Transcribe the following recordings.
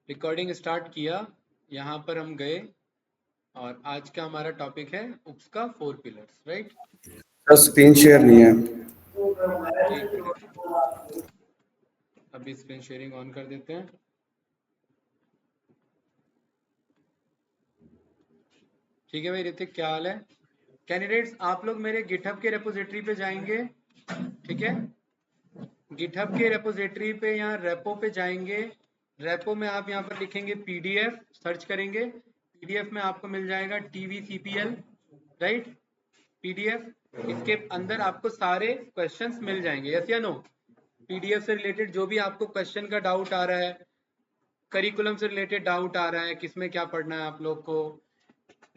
Recording start किया, यहाँ पर हम गए और आज का हमारा टॉपिक है उप्स का 4 pillars, right. Sir screen share नहीं है। एक मिनट, अभी स्क्रीन शेयरिंग ऑन कर देते हैं। ठीक है भाई ऋतिक, क्या हाल है? कैंडिडेट्स आप लोग मेरे गिटहब के रेपोजिटरी पे जाएंगे, ठीक है। गिटहब के रेपोजिटरी पे यहाँ रेपो पे जाएंगे। रेपो में आप यहाँ पर लिखेंगे पीडीएफ, सर्च करेंगे। पीडीएफ में आपको मिल जाएगा TVCPL, राइट, पीडीएफ। इसके अंदर आपको सारे क्वेश्चंस मिल जाएंगे, यस या नो। पीडीएफ से रिलेटेड जो भी आपको क्वेश्चन का डाउट आ रहा है, करिकुलम से रिलेटेड डाउट आ रहा है, किसमें क्या पढ़ना है आप लोग को,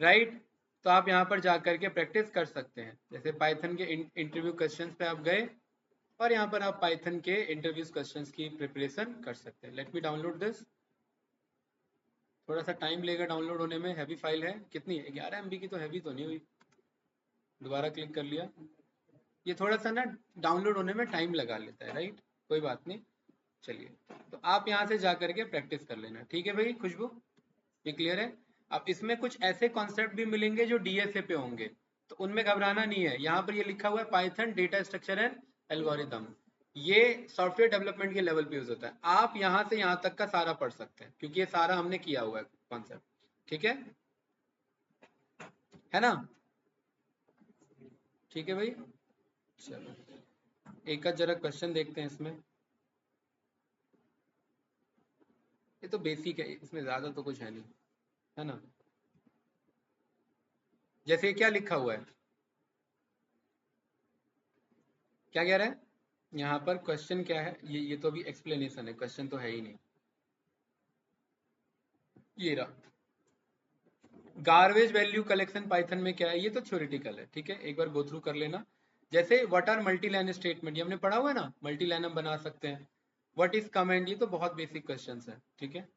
राइट, तो आप यहाँ पर जा करके प्रैक्टिस कर सकते हैं। जैसे पाइथन के इंटरव्यू क्वेश्चंस पे आप गए और यहाँ पर आप पाइथन के इंटरव्यूज क्वेश्चंस की प्रिपरेशन कर सकते हैं। Let me download this. थोड़ा सा टाइम लेगा डाउनलोड होने में, हैवी फाइल है। कितनी है? 11 MB की तो हैवी तो नहीं हुई। दोबारा क्लिक कर लिया। ये थोड़ा सा ना डाउनलोड होने में टाइम लगा लेता है, राइट, कोई बात नहीं। चलिए, तो आप यहाँ से जा करके प्रैक्टिस कर लेना, ठीक है भाई। खुशबू, ये क्लियर है? अब इसमें कुछ ऐसे कॉन्सेप्ट भी मिलेंगे जो डीएसए पे होंगे, तो उनमें घबराना नहीं है। यहाँ पर ये लिखा हुआ है Python data structure and algorithm, ये सॉफ्टवेयर डेवलपमेंट के लेवल पे यूज होता है। आप यहाँ से यहाँ तक का सारा पढ़ सकते हैं क्योंकि ये सारा हमने किया हुआ है कॉन्सेप्ट, ठीक है ना? ठीक है भाई, चलो एक जरा क्वेश्चन देखते हैं इसमें। ये तो बेसिक है, इसमें ज्यादा तो कुछ है नहीं, है ना। जैसे क्या लिखा हुआ है, क्या कह रहा है यहाँ पर? क्वेश्चन क्या है? ये तो अभी एक्सप्लेनेशन है, क्वेश्चन तो है ही नहीं। ये रहा, गार्बेज वैल्यू कलेक्शन पाइथन में क्या है, ये तो थ्योरेटिकल है, ठीक है, एक बार गो थ्रू कर लेना। जैसे what are multi line statement, ये हमने पढ़ा हुआ है ना, मल्टी लाइन हम बना सकते हैं। व्हाट इज कमेंट, ये तो बहुत बेसिक क्वेश्चन है, ठीक है।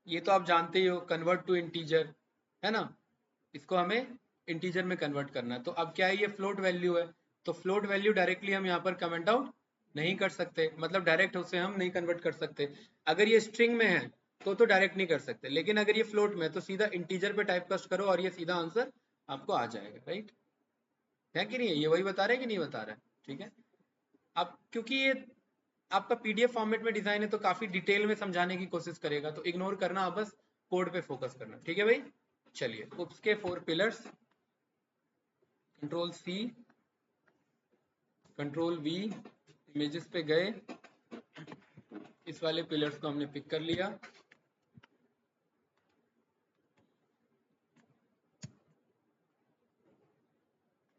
ये तो आप जानते ही हो, कन्वर्ट टू इंटीजर, है ना, इसको हमें इंटीजर में कन्वर्ट करना है। तो अब क्या है, ये फ्लोट वैल्यू है, तो फ्लोट वैल्यू डायरेक्टली हम यहाँ पर कमेंट आउट नहीं कर सकते, मतलब डायरेक्ट उसे हम नहीं कन्वर्ट कर सकते। अगर ये स्ट्रिंग में है तो डायरेक्ट नहीं कर सकते, लेकिन अगर ये फ्लोट में है तो सीधा इंटीजर पे टाइप कास्ट करो और ये सीधा आंसर आपको आ जाएगा, राइट। है कि नहीं है? ये वही बता रहा है कि नहीं बता रहा है? ठीक है। अब क्योंकि ये आपका पीडीएफ फॉर्मेट में डिजाइन है तो काफी डिटेल में समझाने की कोशिश करेगा, तो इग्नोर करना, आप बस कोड पे फोकस करना, ठीक है भाई। चलिए, उसके 4 pillars, control C, control V, images पे गए, इस वाले पिलर्स को हमने पिक कर लिया।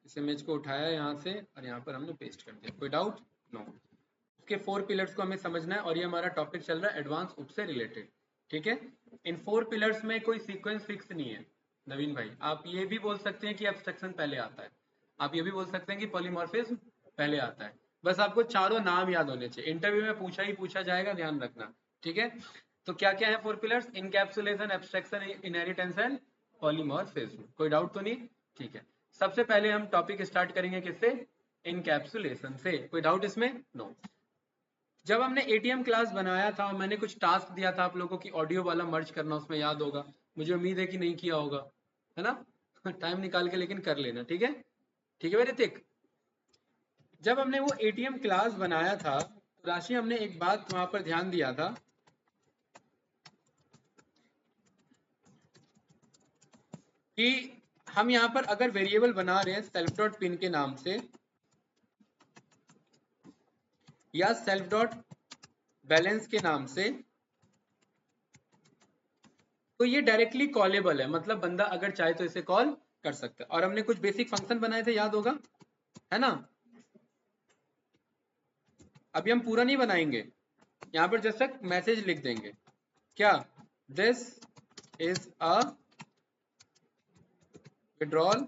इस इमेज को उठाया यहाँ से और यहाँ पर हमने पेस्ट कर दिया। कोई डाउट? नो। उसके 4 पिलर्स को हमें समझना है और ये हमारा टॉपिक चल रहा है एडवांस उप से रिलेटेड, ठीक है। इन 4 पिलर्स में कोई सीक्वेंस फिक्स नहीं है नवीन भाई। आप ये भी बोल सकते हैं कि एब्स्ट्रक्शन पहले आता है, आप ये भी बोल सकते हैं कि पॉलीमॉर्फिज्म पहले आता है, बस आपको चारों नाम याद होने चाहिए। इंटरव्यू में पूछा जाएगा, ध्यान रखना, ठीक है। तो क्या क्या है 4 pillars? Encapsulation, abstraction, inheritance and polymorphism. कोई डाउट तो नहीं? ठीक है। सबसे पहले हम टॉपिक स्टार्ट करेंगे किससे? इनकैप्सुलेशन से। कोई डाउट इसमें? नो। जब हमने एटीएम क्लास बनाया था और मैंने कुछ टास्क दिया था आप लोगों की, ऑडियो वाला मर्ज करना, उसमें याद होगा, मुझे उम्मीद है कि नहीं किया होगा, है ना। टाइम निकाल के लेकिन कर लेना, ठीक है। ठीक है भाई ऋतिक, जब हमने वो एटीएम क्लास बनाया था तो राशि हमने एक बात वहां पर ध्यान दिया था कि हम यहाँ पर अगर वेरिएबल बना रहे हैं सेल्फ डॉट पिन के नाम से या सेल्फ डॉट बैलेंस के नाम से, तो ये डायरेक्टली कॉलेबल है, मतलब बंदा अगर चाहे तो इसे कॉल कर सकता है। और हमने कुछ बेसिक फंक्शन बनाए थे, याद होगा, है ना। अभी हम पूरा नहीं बनाएंगे, यहाँ पर जस्ट एक मैसेज लिख देंगे, क्या, this is a withdrawal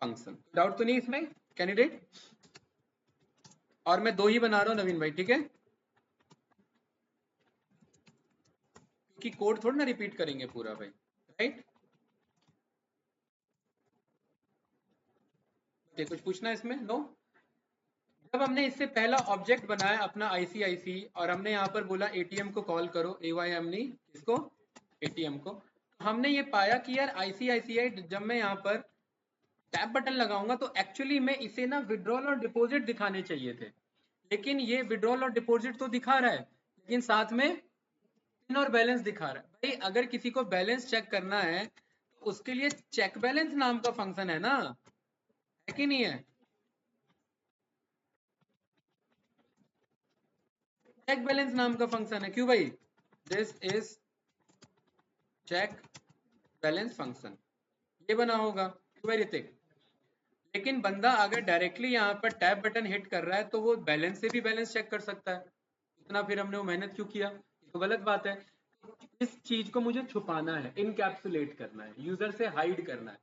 function. Doubt तो नहीं इसमें कैंडिडेट? और मैं 2 ही बना रहा हूँ नवीन भाई, ठीक है, क्योंकि कोड थोड़ा ना रिपीट करेंगे पूरा भाई, राइट। कुछ पूछना है इसमें? नो। जब हमने इससे पहला ऑब्जेक्ट बनाया अपना आईसीआईसी और हमने यहाँ पर बोला एटीएम को कॉल करो, एवाईएम नहीं, इसको एटीएम को, तो हमने ये पाया कि यार आईसीआईसीआई जब मैं यहाँ पर टैप बटन लगाऊंगा तो एक्चुअली में इसे ना विड्रॉल और डिपॉजिट दिखाने चाहिए थे, लेकिन ये विड्रॉल और डिपॉजिट तो दिखा रहा है लेकिन साथ में पिन और बैलेंस दिखा रहा है। भाई अगर किसी को बैलेंस चेक करना है तो उसके लिए चेक बैलेंस नाम का फंक्शन है ना, है कि नहीं है? चेक बैलेंस नाम का फंक्शन है, क्यों भाई? This is check balance function, ये बना होगा, क्यों भाई ऋतिक? लेकिन बंदा अगर डायरेक्टली यहाँ पर टैब बटन हिट कर रहा है तो वो बैलेंस से भी बैलेंस चेक कर सकता है, इतना फिर हमने वो मेहनत क्यों किया? तो गलत बात है। इस चीज को मुझे छुपाना है, इनकैप्सुलेट करना है, यूजर से हाइड करना है।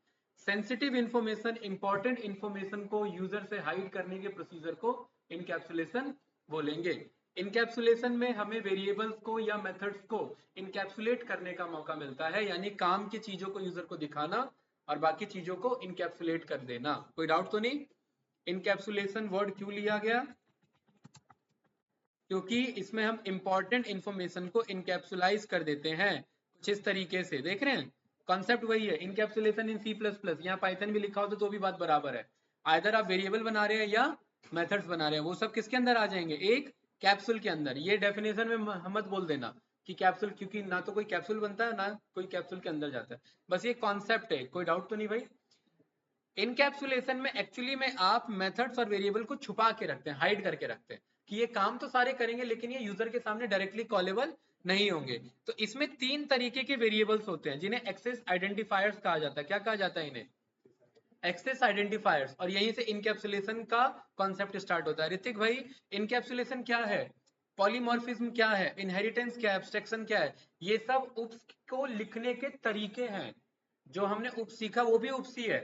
सेंसिटिव इंफॉर्मेशन, इंपॉर्टेंट इंफॉर्मेशन को यूजर से हाइड करने के प्रोसीजर को इनकैप्सुलेशन बोलेंगे। इनकैप्सुलेशन में हमें वेरिएबल्स को या मेथड्स को इनकैप्सुलेट करने का मौका मिलता है, यानी काम की चीजों को यूजर को दिखाना और बाकी चीजों को इनकैप्सुलेट कर देना। कोई डाउट तो नहीं? इनकैप्सुलेशन वर्ड क्यों लिया गया? क्योंकि इसमें हम इंपॉर्टेंट इंफॉर्मेशन को इनकैप्सुलाइज कर देते हैं कुछ इस तरीके से। देख रहे हैं, कॉन्सेप्ट वही है, इनकैप्सुलेशन इन सी प्लस प्लस। यहाँ पाइथन भी लिखा हो तो भी बात बराबर है, आइदर आप वेरिएबल बना रहे हैं या मेथड्स बना रहे हैं, वो सब किसके अंदर आ जाएंगे? एक कैप्सूल के अंदर। ये डेफिनेशन में मत बोल देना कि कैप्सूल, क्योंकि ना तो कोई कैप्सूल बनता है ना कोई कैप्सूल के अंदर जाता है, बस ये कॉन्सेप्ट है। कोई डाउट तो नहीं भाई? इनकैप्सुलेशन में एक्चुअली में आप मेथड्स और वेरिएबल को छुपा के रखते हैं, हाइड करके रखते हैं कि ये काम तो सारे करेंगे लेकिन ये यूजर के सामने डायरेक्टली कॉलेबल नहीं होंगे। तो इसमें तीन तरीके के वेरिएबल्स होते हैं जिन्हें एक्सेस आइडेंटिफायर्स कहा जाता है। क्या कहा जाता है इन्हें? Access identifiers. और यहीं से इनकैप्सुलेशन का कॉन्सेप्ट स्टार्ट होता है। ऋतिक भाई, इनकैप्सुलेशन क्या है, पॉलीमॉर्फिज्म क्या है, इनहेरिटेंस क्या है, एब्स्ट्रैक्शन क्या है, ये सब उप्स को लिखने के तरीके हैं। जो हमने उप सीखा वो भी उपसी है,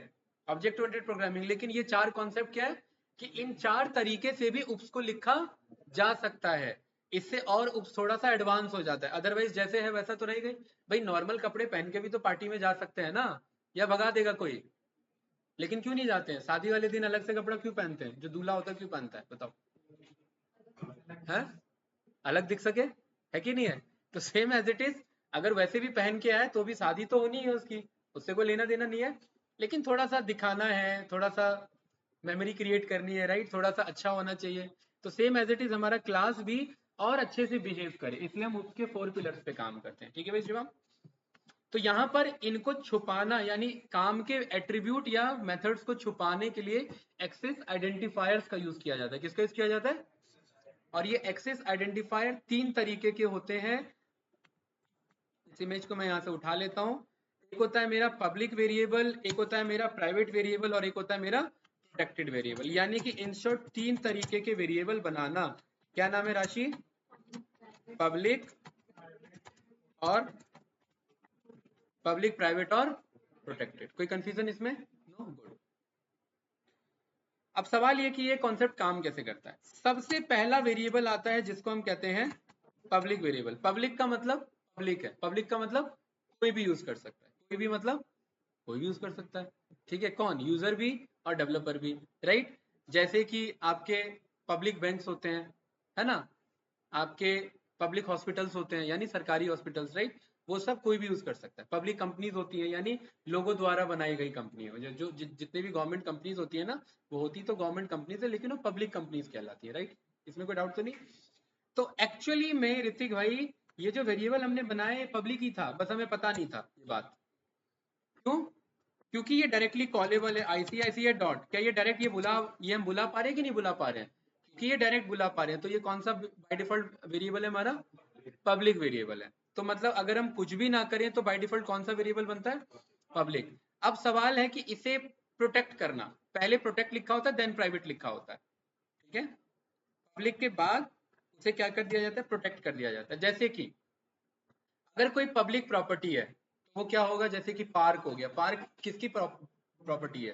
ऑब्जेक्ट ओरिएंटेड प्रोग्रामिंग। लेकिन ये चार कॉन्सेप्ट क्या है कि इन चार तरीके से भी उप्स को लिखा जा सकता है। इससे और उप्स थोड़ा सा एडवांस हो जाता है, अदरवाइज जैसे है वैसा तो रह गई। भाई नॉर्मल कपड़े पहन के भी तो पार्टी में जा सकते हैं ना, या भगा देगा कोई? लेकिन क्यों नहीं जाते हैं? शादी वाले दिन अलग से कपड़ा क्यों पहनते हैं? जो दूल्हा होता है क्यों पहनता है बताओ? है अलग दिख सके, है कि नहीं है? तो सेम एज इट इज, अगर वैसे भी पहन के आए तो भी शादी तो होनी है उसकी, उससे कोई लेना देना नहीं है। लेकिन थोड़ा सा दिखाना है, थोड़ा सा मेमोरी क्रिएट करनी है, राइट? थोड़ा सा अच्छा होना चाहिए। तो सेम एज इट इज हमारा क्लास भी और अच्छे से बिहेव करे, इसलिए हम उसके 4 पिलर्स पे काम करते हैं। ठीक है भाई शिवम? तो यहाँ पर इनको छुपाना, यानी काम के एट्रीब्यूट या मेथड्स को छुपाने के लिए एक्सेस आइडेंटिफायर्स का यूज किया जाता है। किसका यूज किया जाता है? और ये एक्सेस आइडेंटिफायर तीन तरीके के होते हैं। इस इमेज को मैं यहाँ से उठा लेता हूँ। एक होता है मेरा पब्लिक वेरिएबल, एक होता है मेरा प्राइवेट वेरिएबल और एक होता है मेरा प्रोटेक्टेड वेरिएबल। यानी कि इन शॉर्ट तीन तरीके के वेरिएबल बनाना। क्या नाम है राशि? पब्लिक और पब्लिक, प्राइवेट और प्रोटेक्टेड। कोई कंफ्यूजन इसमें? नो? गुड। अब सवाल ये कि ये कॉन्सेप्ट काम कैसे करता है। सबसे पहला वेरिएबल आता है जिसको हम कहते हैं पब्लिक वेरिएबल। पब्लिक का मतलब पब्लिक है, पब्लिक का मतलब कोई भी यूज कर सकता है, कोई भी मतलब कोई भी यूज कर सकता है। ठीक है, कौन? यूजर भी और डेवलपर भी, राइट? जैसे कि आपके पब्लिक बैंक्स होते हैं, है ना, आपके पब्लिक हॉस्पिटल्स होते हैं यानी सरकारी हॉस्पिटल्स, राइट? वो सब कोई भी यूज कर सकता है। पब्लिक कंपनीज होती है यानी लोगों द्वारा बनाई गई कंपनी है। जो जितने भी गवर्नमेंट कंपनीज होती है ना, वो होती तो गवर्नमेंट कंपनीज है लेकिन वो पब्लिक कंपनीज कहलाती है, राइट? इसमें कोई डाउट तो नहीं? तो एक्चुअली में ऋतिक भाई, ये जो वेरिएबल हमने बनाए पब्लिक ही था, बस हमें पता नहीं था ये बात। क्यों? क्योंकि ये डायरेक्टली कॉलेबल है, आईसीआईसीआई डॉट। क्या ये हम बुला पा रहे हैं कि नहीं बुला पा रहे हैं? क्योंकि ये डायरेक्ट बुला पा रहे हैं तो ये कौन सा बाय डिफॉल्ट वेरिएबल है हमारा? पब्लिक वेरिएबल है। तो मतलब अगर हम कुछ भी ना करें तो बाय डिफॉल्ट कौन सा वेरिएबल बनता है? पब्लिक। अब सवाल है कि इसे प्रोटेक्ट करना, पहले प्रोटेक्ट लिखा होता है देन प्राइवेट लिखा होता है, ठीक है? पब्लिक के बाद उसे क्या कर दिया जाता है? प्रोटेक्ट कर दिया जाता है। जैसे कि अगर कोई पब्लिक प्रॉपर्टी है तो वो क्या होगा? जैसे कि पार्क हो गया, पार्क किसकी प्रॉपर्टी है?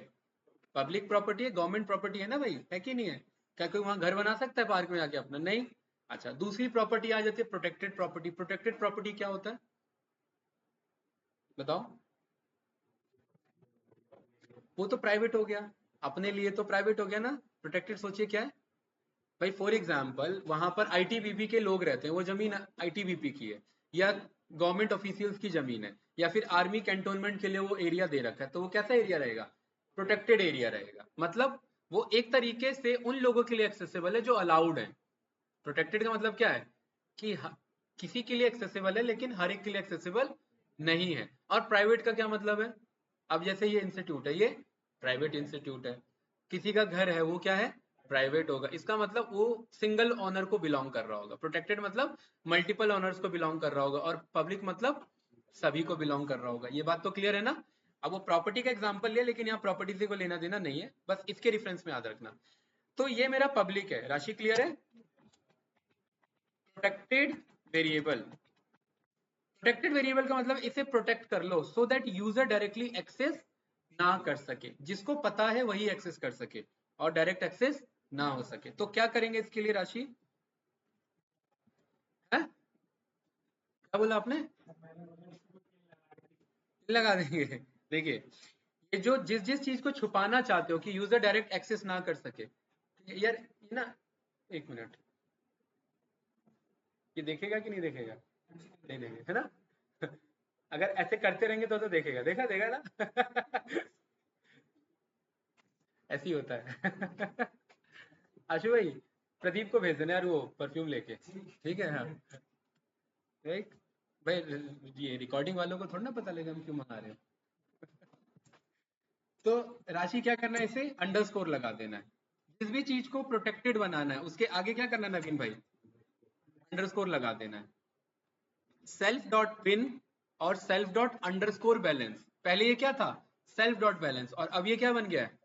पब्लिक प्रॉपर्टी है, गवर्नमेंट प्रॉपर्टी है ना भाई, है कि नहीं है? क्या कोई वहां घर बना सकता है पार्क में आके अपना? नहीं। अच्छा, दूसरी प्रॉपर्टी आ जाती है प्रोटेक्टेड प्रॉपर्टी। प्रोटेक्टेड प्रॉपर्टी क्या होता है बताओ? वो तो प्राइवेट हो गया, अपने लिए तो प्राइवेट हो गया ना। प्रोटेक्टेड सोचिए क्या है? भाई फॉर एग्जाम्पल वहां पर आईटीबीपी के लोग रहते हैं, वो जमीन आईटीबीपी की है या गवर्नमेंट ऑफिशियल्स की जमीन है या फिर आर्मी कैंटोनमेंट के लिए वो एरिया दे रखा है, तो वो कैसा एरिया रहेगा? प्रोटेक्टेड एरिया रहेगा। मतलब वो एक तरीके से उन लोगों के लिए एक्सेसिबल है जो अलाउड है। प्रोटेक्टेड का मतलब क्या है कि किसी के लिए एक्सेसिबल है लेकिन हर एक के लिए एक्सेसिबल नहीं है। और प्राइवेट का क्या मतलब है? अब जैसे ये इंस्टीट्यूट है, ये प्राइवेट इंस्टीट्यूट है, किसी का घर है, वो क्या है? प्राइवेट होगा। इसका मतलब वो सिंगल ऑनर को बिलोंग कर रहा होगा। प्रोटेक्टेड मतलब मल्टीपल ऑनर्स को बिलोंग कर रहा होगा, और पब्लिक मतलब सभी को बिलोंग कर रहा होगा। ये बात तो क्लियर है ना? अब वो प्रॉपर्टी का एग्जांपल लिया, लेकिन यहाँ प्रॉपर्टी से कोई लेना देना नहीं है, बस इसके रेफरेंस में याद रखना। तो ये मेरा पब्लिक है। राशि क्लियर है? प्रोटेक्टेड वेरिएबल, प्रोटेक्टेड वेरिएबल का मतलब इसे प्रोटेक्ट कर लो so that user directly access ना कर सके। जिसको पता है वही एक्सेस कर सके और डायरेक्ट एक्सेस ना हो सके। तो क्या करेंगे इसके लिए राशि? है क्या बोला आपने? लगा देंगे। देखिए, ये जो जिस जिस चीज को छुपाना चाहते हो कि यूजर डायरेक्ट एक्सेस ना कर सके, यार ये ना, एक मिनट, ये देखेगा कि नहीं देखेगा? नहीं देखेगा, है ना? अगर ऐसे करते रहेंगे तो देखेगा, देखा देगा ना? ऐसे ही होता है। आशु भाई, प्रदीप को भेज देना यार वो परफ्यूम लेके, ठीक है? हाँ, एक भाई, ये रिकॉर्डिंग वालों को थोड़ा ना पता लगेगा हम क्यों मंगा रहे हैं। तो राशि क्या करना है, इसे अंडरस्कोर लगा देना है। जिस भी चीज को प्रोटेक्टेड बनाना है उसके आगे क्या करना है नवीन भाई? अंडरस्कोर लगा देना है। सेल्फ डॉट पिन और सेल्फ डॉट अंडरस्कोर बैलेंस। पहले ये क्या था? सेल्फ डॉट बैलेंस, और अब ये क्या बन गया है?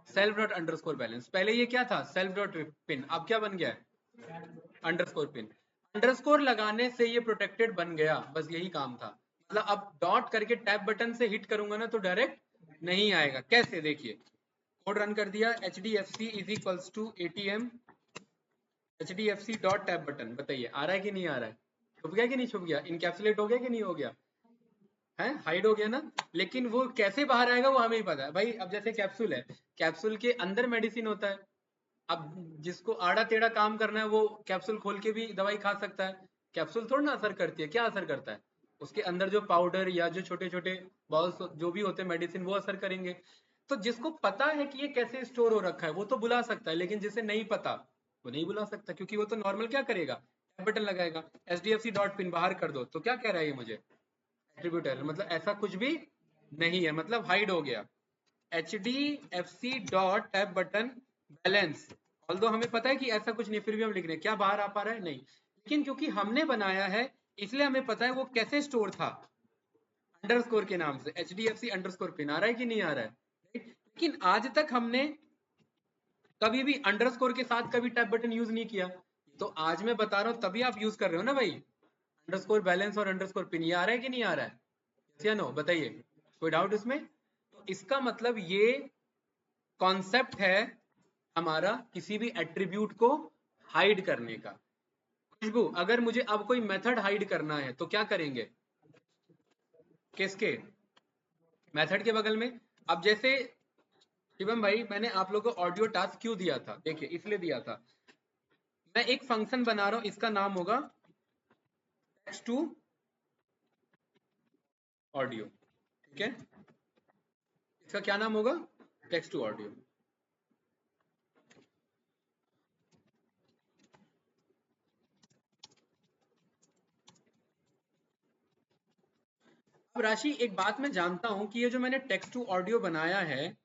Self dot underscore balance. पहले ये क्या था? सेल्फ डॉट पिन, अब क्या बन गया है? Underscore pin. अंडरस्कोर लगाने से ये प्रोटेक्टेड बन गया, बस यही काम था। मतलब अब डॉट करके टैब बटन से हिट करूंगा ना तो डायरेक्ट नहीं आएगा। कैसे? देखिए, कोड रन कर दिया, HDFC is equals to ATM HDFC dot tab button. बताइए आ रहा है कि नहीं आ रहा है? छुप गया कि नहीं छुप गया? इनकैप्सुलेट हो गया कि नहीं हो गया? है, हाइड हो गया ना? लेकिन वो कैसे बाहर आएगा वो हमें ही पता है भाई। अब जैसे कैप्सूल है, कैप्सूल के अंदर मेडिसिन होता है। अब जिसको आड़ा टेढ़ा काम करना है वो कैप्सूल खोल के भी दवाई खा सकता है। कैप्सूल थोड़ा ना असर करती है, क्या असर करता है? उसके अंदर जो पाउडर या जो छोटे छोटे बॉल्स जो भी होते हैं मेडिसिन, वो असर करेंगे। तो जिसको पता है कि ये कैसे स्टोर हो रखा है वो तो बुला सकता है, लेकिन जिसे नहीं पता वो नहीं बुला सकता, क्योंकि वो तो नॉर्मल क्या करेगा? बटन लगाएगा, HDFC डॉट पिन बाहर कर दो, तो क्या कह रहा है ये मुझे? एट्रीब्यूट एरर, मतलब ऐसा कुछ भी नहीं है, मतलब हाइड हो गया। HDFC dot tab button balance, although हमें पता है कि ऐसा कुछ नहीं, फिर भी हम लिख रहे हैं। क्या बाहर आ पा रहा है? नहीं। लेकिन क्योंकि हमने बनाया है इसलिए हमें पता है वो कैसे स्टोर था, अंडरस्कोर के नाम से। HDFC अंडरस्कोर पिन आ रहा है कि नहीं आ रहा है? लेकिन आज तक हमने कभी भी अंडरस्कोर के साथ कभी टैब बटन यूज नहीं किया। तो आज मैं बता रहा हूं तभी आप यूज कर रहे हो ना भाई। अंडरस्कोर बैलेंस और अंडरस्कोर पिन, ये आ रहा है कि नहीं आ रहा है? Yes या नो? बताइए, कोई डाउट इसमें? तो इसका मतलब ये कॉन्सेप्ट है हमारा किसी भी एट्रीब्यूट को हाइड करने का। खुशबू, अगर मुझे अब कोई मेथड हाइड करना है तो क्या करेंगे? किसके मेथड के बगल में? अब जैसे शिवम भाई, मैंने आप लोगों को ऑडियो टास्क क्यों दिया था? देखिए, इसलिए दिया था, मैं एक फंक्शन बना रहा हूं, इसका नाम होगा टेक्स्ट टू ऑडियो। ठीक है, इसका क्या नाम होगा? Text to audio. अब राशि, एक बात मैं जानता हूं कि ये जो मैंने टेक्स्ट टू ऑडियो बनाया है,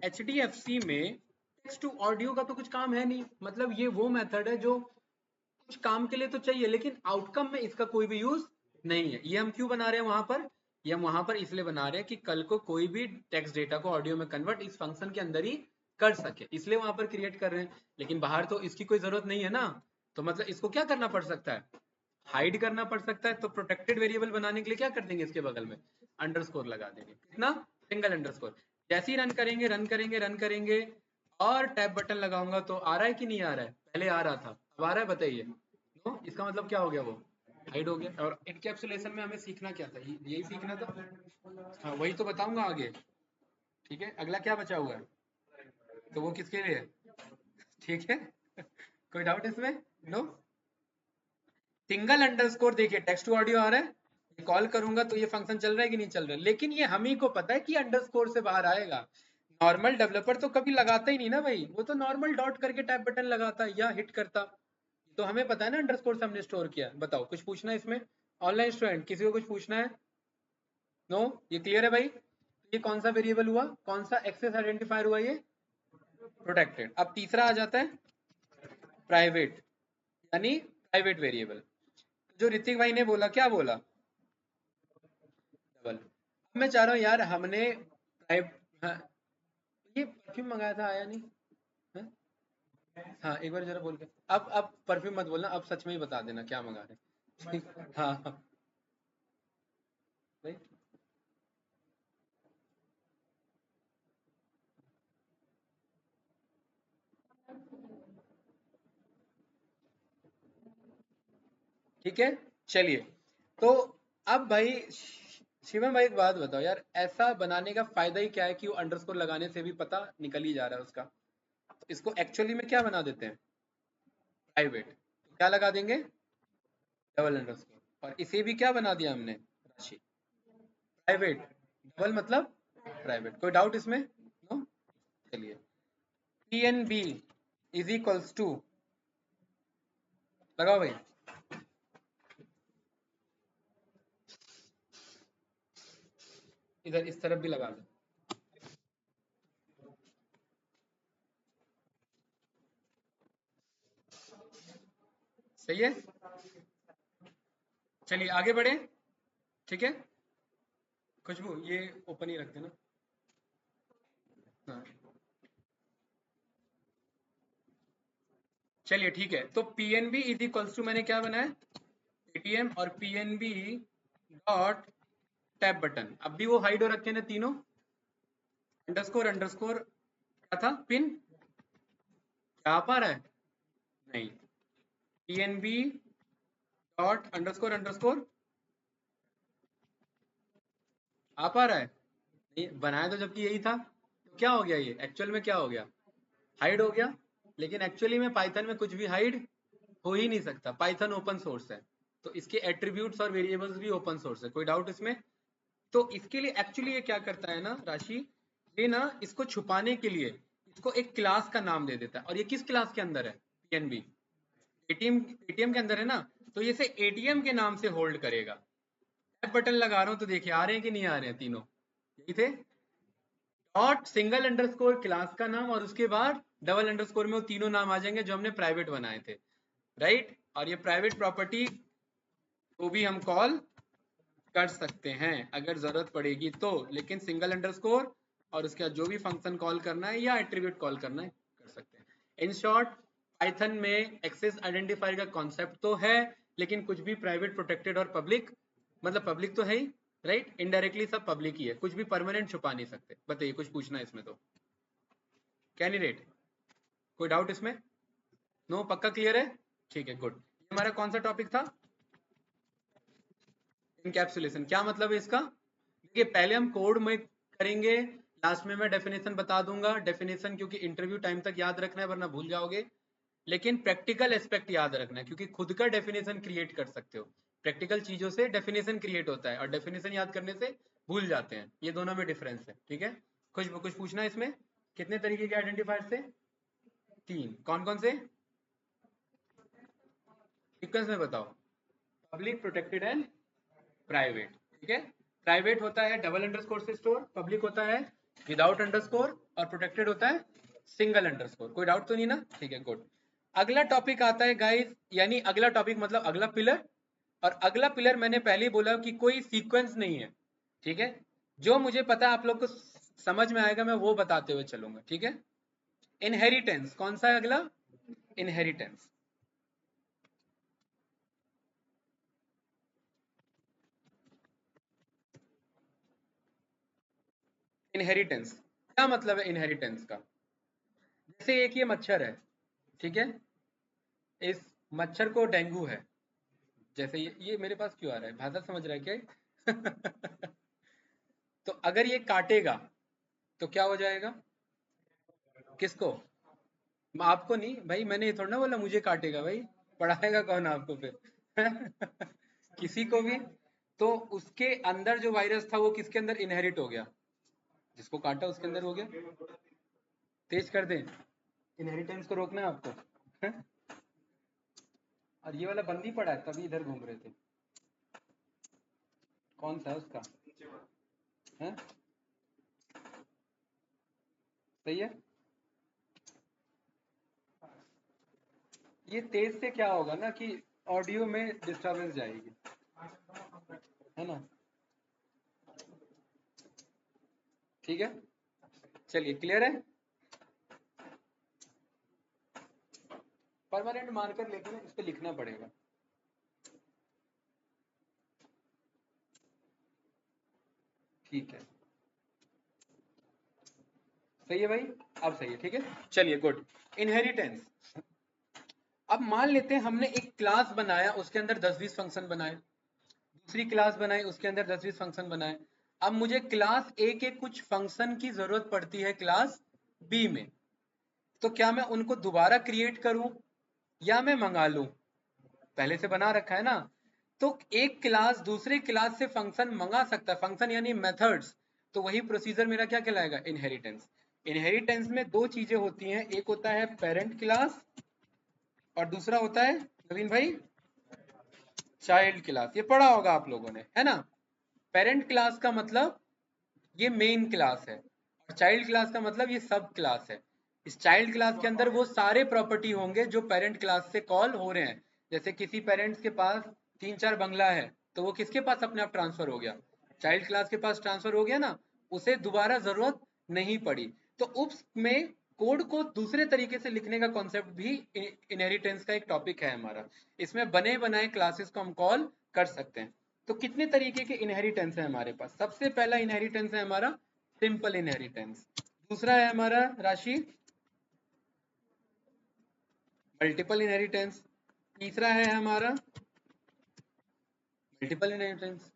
HDFC में टेक्स्ट टू ऑडियो का तो कुछ काम है नहीं। मतलब ये वो मेथड है जो कुछ काम के लिए तो चाहिए, लेकिन आउटकम में इसका कोई भी यूज नहीं है। ये हम क्यों बना रहे हैं वहां पर? ये हम वहां पर इसलिए बना रहे हैं कि कल को कोई भी टेक्स्ट डेटा को ऑडियो में कन्वर्ट इस फंक्शन के अंदर ही कर सके, इसलिए वहां पर क्रिएट कर रहे हैं। लेकिन बाहर तो इसकी कोई जरूरत नहीं है ना। तो मतलब इसको क्या करना पड़ सकता है? हाइड करना पड़ सकता है। तो प्रोटेक्टेड वेरिएबल बनाने के लिए क्या कर देंगे? इसके बगल में अंडरस्कोर लगा देंगे। कितना? Single underscore. जैसे ही रन करेंगे रन करेंगे रन करेंगे और टैब बटन लगाऊंगा तो आ रहा है कि नहीं आ रहा है? पहले आ रहा था, अब आ रहा है? बताइए। तो इसका मतलब क्या हो गया? वो हाइड हो गया। और इनकैप्सुलेशन में हमें सीखना क्या था? यही सीखना था। हाँ, वही तो बताऊंगा आगे। ठीक है, अगला क्या बचा हुआ है? तो वो किसके लिए है? ठीक है। कोई डाउट इसमें? नो। सिंगल अंडरस्कोर, देखिए टेक्स्ट टू ऑडियो आ रहा है, ये कॉल करूंगा तो ये फंक्शन चल रहा है कि नहीं चल रहा है, लेकिन ये हम ही को पता है कि अंडरस्कोर से बाहर आएगा। नॉर्मल डेवलपर तो कभी लगाता ही नहीं ना भाई, वो तो नॉर्मल डॉट करके टैब बटन लगाता या हिट करता। तो हमें पता है ना अंडरस्कोर से हमने स्टोर किया। बताओ कुछ पूछना है इसमें? ऑनलाइन स्टूडेंट किसी को कुछ पूछना है? नो, ये क्लियर है भाई? ये कौन सा वेरिएबल हुआ, कौन सा एक्सेस आइडेंटिफायर हुआ? ये प्रोटेक्टेड। अब तीसरा आ जाता है प्राइवेट, यानी प्राइवेट वेरिएबल। जो ऋतिक भाई ने बोला, क्या बोला? डबल। अब मैं चाह रहा हूँ यार, हमने हाँ, ये परफ्यूम मंगाया था, आया नहीं? हाँ, हाँ एक बार जरा बोल के। अब परफ्यूम मत बोलना, अब सच में ही बता देना क्या मंगा रहे हैं। हाँ हाँ भाई, ठीक है। चलिए, तो अब भाई शिवम भाई एक बात बताओ यार, ऐसा बनाने का फायदा ही क्या है कि वो अंडरस्कोर लगाने से भी पता निकल ही जा रहा है उसका। तो इसको एक्चुअली में क्या बना देते हैं? प्राइवेट। तो क्या लगा देंगे? Double underscore. और इसे भी क्या बना दिया हमने? राशि। प्राइवेट। डबल मतलब प्राइवेट। कोई डाउट इसमें? नो। चलिए, P N B is equals to, लगाओ भाई। इधर इस तरफ भी लगा दो। सही है। चलिए आगे बढ़े, ठीक है। खुशबू ये ओपन ही रखते ना। हाँ। चलिए ठीक है, तो P N B is equals to, मैंने क्या बनाया? पेटीएम और P N B dot tab button. अब भी वो हाइड हो रखे ना तीनों। अंडरस्कोर अंडरस्कोर क्या था पिन? क्या आ पा रहा है? नहीं। P N B dot underscore underscore आ पा रहा है? नहीं बनाया तो जबकि यही था, तो क्या हो गया? ये एक्चुअल में क्या हो गया? हाइड हो गया। लेकिन एक्चुअली में पाइथन में कुछ भी हाइड हो ही नहीं सकता, पाइथन ओपन सोर्स है। तो इसके एट्रीब्यूट्स और वेरिएबल्स भी ओपन सोर्स है। कोई डाउट इसमें? तो इसके लिए एक्चुअली ये क्या करता है ना राशि, ये ना इसको छुपाने के लिए इसको एक क्लास का नाम दे देता है। और ये किस क्लास के अंदर है? पीएनबी। एटीएम, एटीएम के अंदर है ना, तो ये इसे एटीएम के नाम से होल्ड करेगा। टैब बटन लगा रहा हूं तो देखिए आ रहे हैं कि नहीं आ रहे हैं तीनों? यही थे। डॉट सिंगल अंडरस्कोर क्लास का नाम, और उसके बाद डबल अंडरस्कोर में वो तीनों नाम आ जाएंगे जो हमने प्राइवेट बनाए थे, राइट। और ये प्राइवेट प्रॉपर्टी को भी हम कॉल कर सकते हैं अगर जरूरत पड़ेगी तो, लेकिन सिंगल अंडरस्कोर और उसके बाद जो भी फंक्शन कॉल करना है या एट्रीब्यूट कॉल करना है कर सकते हैं। इन शॉर्ट, पाइथन में एक्सेस आइडेंटिफायर का कॉन्सेप्ट तो है, लेकिन कुछ भी प्राइवेट प्रोटेक्टेड और पब्लिक, मतलब पब्लिक तो है ही, राइट, इनडायरेक्टली सब पब्लिक ही है, कुछ भी परमानेंट छुपा नहीं सकते। बताइए कुछ पूछना है इसमें तो? कैंडिडेट कोई डाउट इसमें? नो, पक्का क्लियर है? ठीक है, गुड। ये हमारा कौन सा टॉपिक था? इनकैप्सुलेशन। क्या मतलब है इसका? देखिए पहले हम कोड में करेंगे, लास्ट में मैं डेफिनेशन बता दूंगा। डेफिनेशन क्योंकि इंटरव्यू टाइम तक याद रखना है वरना भूल जाओगे। लेकिन प्रैक्टिकल एस्पेक्ट याद रखना है, क्योंकि खुद का डेफिनेशन क्रिएट कर सकते हो। प्रैक्टिकल चीजों से डेफिनेशन क्रिएट होता है और डेफिनेशन याद करने से भूल जाते हैं। ये दोनों में डिफरेंस है, ठीक है। कुछ पूछना है इसमें? कितने तरीके के आइडेंटिफायर थे? तीन। कौन कौन से? सीक्वेंस में बताओ। पब्लिक, प्रोटेक्टेड एंड प्राइवेट, ठीक है। प्राइवेट होता है डबल अंडरस्कोर से स्टोर, पब्लिक होता है विदाउट अंडरस्कोर, और प्रोटेक्टेड होता है सिंगल अंडरस्कोर। कोई डाउट तो नहीं ना? ठीक है, गुड। अगला टॉपिक आता है गाइस, यानी अगला टॉपिक मतलब अगला पिलर। और अगला पिलर मैंने पहले ही बोला कि कोई सीक्वेंस नहीं है, ठीक है। जो मुझे पता है आप लोग को समझ में आएगा, मैं वो बताते हुए चलूंगा, ठीक है। इनहेरिटेंस कौन सा है अगला? इनहेरिटेंस। इनहेरिटेंस क्या मतलब है? इनहेरिटेंस का, जैसे एक ये मच्छर है, ठीक है। इस मच्छर को डेंगू है, जैसे ये मेरे पास क्यों आ रहा है, भाषा समझ रहा है क्या? तो अगर ये काटेगा तो क्या हो जाएगा? किसको? आपको नहीं भाई, मैंने ये थोड़ा ना बोला मुझे काटेगा भाई, पढ़ाएगा कौन आपको फिर किसी को भी। तो उसके अंदर जो वायरस था वो किसके अंदर इनहेरिट हो गया, जिसको काटा उसके अंदर हो गया। तेज कर दें, इनहेरिटेंस को रोकना है आपको और ये वाला बंद ही पड़ा है तभी इधर घूम रहे थे। कौन सा है उसका है? सही है। ये तेज से क्या होगा ना कि ऑडियो में डिस्टरबेंस जाएगी, है ना। ठीक है, चलिए क्लियर है। परमानेंट मार्कर लेके ना इस पे लिखना पड़ेगा। ठीक है, सही है भाई, अब सही है। ठीक है, चलिए गुड। इनहेरिटेंस, अब मान लेते हैं हमने एक क्लास बनाया, उसके अंदर 10-20 फंक्शन बनाए, दूसरी क्लास बनाई उसके अंदर 10-20 फंक्शन बनाए। अब मुझे क्लास ए के कुछ फंक्शन की जरूरत पड़ती है क्लास बी में, तो क्या मैं उनको दोबारा क्रिएट करूं या मैं मंगा लूं, पहले से बना रखा है ना। तो एक क्लास दूसरे क्लास से फंक्शन मंगा सकता है, फंक्शन यानी मेथड्स, तो वही प्रोसीजर मेरा क्या कहलाएगा, इनहेरिटेंस। इनहेरिटेंस में दो चीजें होती हैं, एक होता है पेरेंट क्लास और दूसरा होता है नवीन भाई चाइल्ड क्लास। ये पढ़ा होगा आप लोगों ने, है ना। पेरेंट क्लास का मतलब ये मेन क्लास है और चाइल्ड क्लास का मतलब ये सब क्लास है। इस चाइल्ड क्लास के अंदर वो सारे प्रॉपर्टी होंगे जो पेरेंट क्लास से कॉल हो रहे हैं। जैसे किसी पेरेंट्स के पास 3-4 बंगला है तो वो किसके पास अपने आप ट्रांसफर हो गया, चाइल्ड क्लास के पास ट्रांसफर हो गया ना, उसे दोबारा जरूरत नहीं पड़ी। तो उप्स में कोड को दूसरे तरीके से लिखने का कॉन्सेप्ट भी इनहेरिटेंस का एक टॉपिक है हमारा। इसमें बने बनाए क्लासेस को हम कॉल कर सकते हैं। तो कितने तरीके के इनहेरिटेंस है हमारे पास। सबसे पहला इनहेरिटेंस है हमारा सिंपल इनहेरिटेंस, दूसरा है हमारा राशि मल्टीपल इनहेरिटेंस, तीसरा है हमारा मल्टीपल इनहेरिटेंस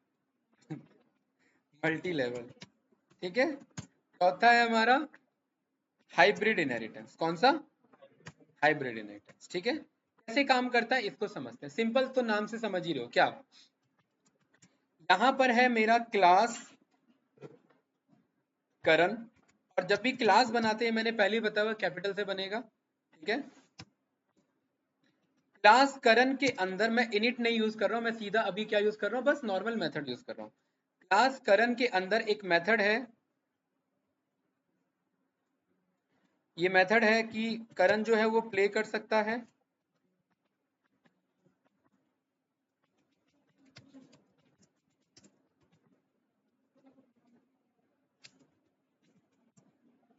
मल्टी लेवल, ठीक है। चौथा है हमारा हाइब्रिड इनहेरिटेंस। कौन सा, हाइब्रिड इनहेरिटेंस, ठीक है। कैसे काम करता है इसको समझते हैं। सिंपल तो नाम से समझ ही रहे हो क्या, यहां पर है मेरा क्लास करण, और जब भी क्लास बनाते हैं मैंने पहले ही बताया हुआ कैपिटल से बनेगा, ठीक है। क्लास करण के अंदर मैं इनिट नहीं यूज कर रहा हूं, मैं सीधा अभी क्या यूज कर रहा हूं, बस नॉर्मल मेथड यूज कर रहा हूं। क्लास करण के अंदर एक मेथड है, ये मेथड है कि करण जो है वो प्ले कर सकता है,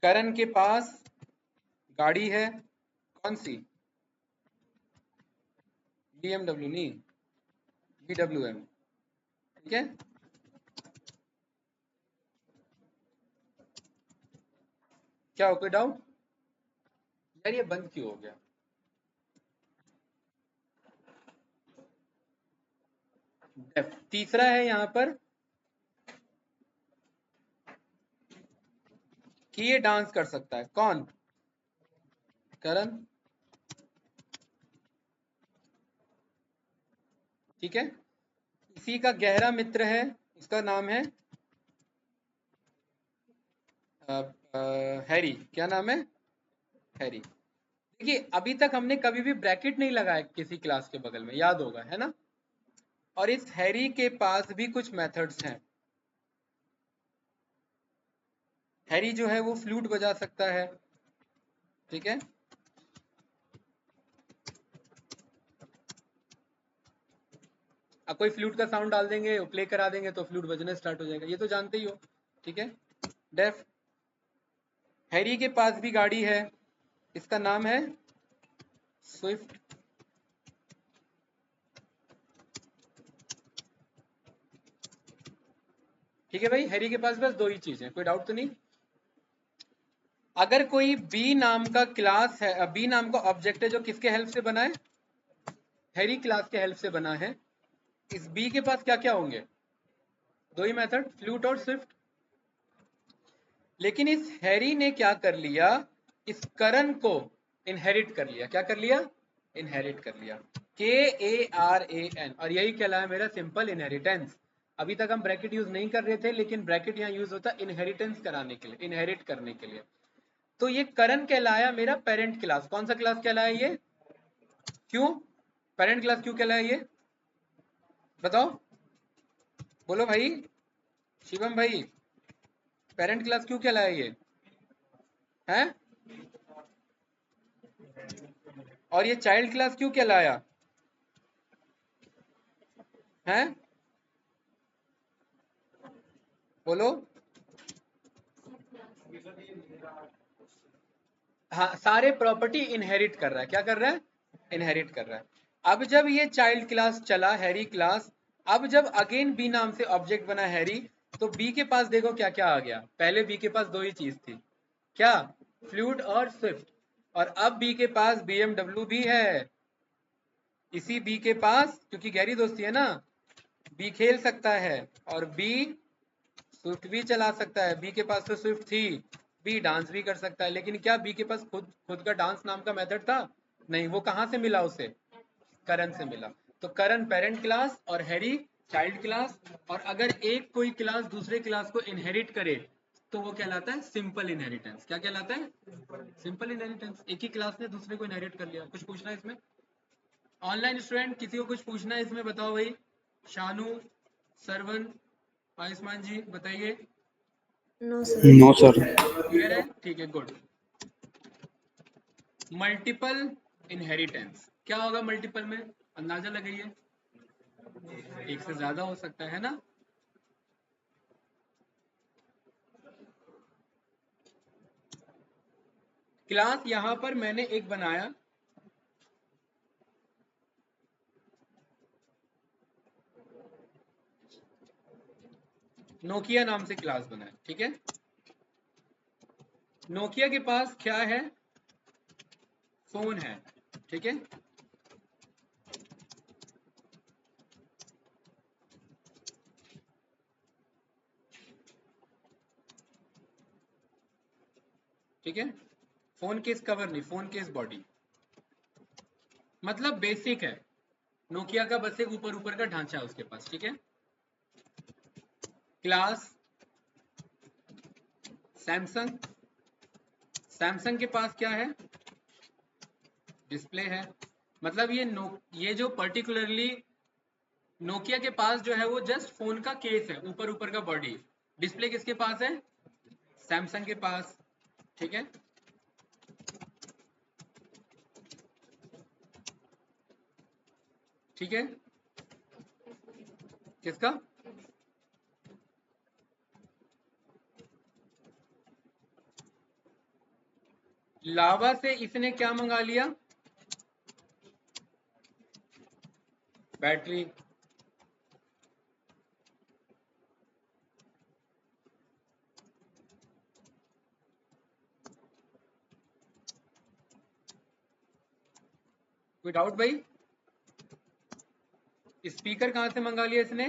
करण के पास गाड़ी है, कौन सी, BMW नहीं, BWM, ठीक है। क्या हो, कोई डाउट। यार ये बंद क्यों हो गया, तीसरा है यहाँ पर कि ये डांस कर सकता है, कौन, करण, ठीक है। इसी का गहरा मित्र है, उसका नाम है हैरी, क्या नाम है, हैरी। देखिए अभी तक हमने कभी भी ब्रैकेट नहीं लगाया किसी क्लास के बगल में, याद होगा, है ना। और इस हैरी के पास भी कुछ मेथड्स हैं। हैरी जो है वो फ्लूट बजा सकता है, ठीक है। अब कोई फ्लूट का साउंड डाल देंगे, प्ले करा देंगे तो फ्लूट बजना स्टार्ट हो जाएगा, ये तो जानते ही हो, ठीक है। डेफ, हैरी के पास भी गाड़ी है, इसका नाम है स्विफ्ट, ठीक है भाई। हैरी के पास बस दो ही चीज है, कोई डाउट तो नहीं। अगर कोई बी नाम का क्लास है, बी नाम का ऑब्जेक्ट है जो किसके हेल्प से बना है, हैरी क्लास के हेल्प से बना है, इस बी के पास क्या क्या होंगे, दो ही मेथड, फ्लूट और स्विफ्ट। लेकिन इस हैरी ने क्या कर लिया, इस करण को इनहेरिट कर लिया। क्या कर लिया? इनहेरिट कर लिया। KARAN, और यही कहलाया मेरा सिंपल इनहेरिटेंस। अभी तक हम ब्रैकेट यूज नहीं कर रहे थे, लेकिन ब्रैकेट यहाँ यूज होता है इनहेरिटेंस कराने के लिए, इनहेरिट करने के लिए। तो ये करण कहलाया मेरा पेरेंट क्लास। कौन सा क्लास कहलाया ये? क्यों पेरेंट क्लास क्यों कहलाया ये? बताओ, बोलो भाई, शिवम भाई, पेरेंट क्लास क्यों कहलाया ये है? और ये चाइल्ड क्लास क्यों कहलाया है? बोलो। हाँ, सारे प्रॉपर्टी इनहेरिट कर रहा है। क्या कर रहा है? इनहेरिट कर रहा है। अब जब ये चाइल्ड क्लास चला, हैरी क्लास, अब जब अगेन बी नाम से ऑब्जेक्ट बना हैरी, तो बी के पास देखो क्या क्या आ गया। पहले बी के पास दो ही चीज थी, क्या? फ्लूइड और स्विफ्ट। और अब बी के पास BMW भी है। इसी बी के पास, क्योंकि गहरी दोस्ती है ना, बी खेल सकता है और बी स्विफ्ट भी चला सकता है। बी के पास तो स्विफ्ट थी, बी डांस भी कर सकता है। लेकिन क्या बी के पास खुद खुद का डांस नाम का मेथड था? नहीं। वो कहां से मिला उसे? करण से मिला। तो करण पेरेंट क्लास और हैरी चाइल्ड क्लास। और अगर एक कोई क्लास दूसरे क्लास को इनहेरिट करे तो वो कहलाता है सिंपल इनहेरिटेंस। क्या कहलाता है? Simple inheritance. एक ही क्लास ने दूसरे को इनहेरिट कर लिया। कुछ पूछना है इसमें? ऑनलाइन स्टूडेंट किसी को कुछ पूछना है इसमें? बताओ भाई। शानू, सरवन, आयुष्मान जी बताइए। No sir. No sir. Clear है? ठीक है, गुड। मल्टीपल इनहेरिटेंस क्या होगा? मल्टीपल में अंदाजा लगाइए। एक से ज्यादा हो सकता है ना? क्लास यहां पर मैंने एक बनाया, नोकिया नाम से क्लास बनाया। ठीक है, नोकिया के पास क्या है? फोन है। ठीक है, ठीक है, फोन केस कवर नहीं, फोन केस बॉडी, मतलब बेसिक है। नोकिया का बस एक ऊपर ऊपर का ढांचा है उसके पास। ठीक है, क्लास सैमसंग, सैमसंग के पास क्या है? डिस्प्ले है। मतलब ये जो पर्टिकुलरली नोकिया के पास जो है वो जस्ट फोन का केस है, ऊपर ऊपर का बॉडी। डिस्प्ले किसके पास है? सैमसंग के पास। ठीक है, ठीक है, किसका? लावा से इसने क्या मंगा लिया? बैटरी। कोई डाउट भाई? स्पीकर कहां से मंगा लिया इसने?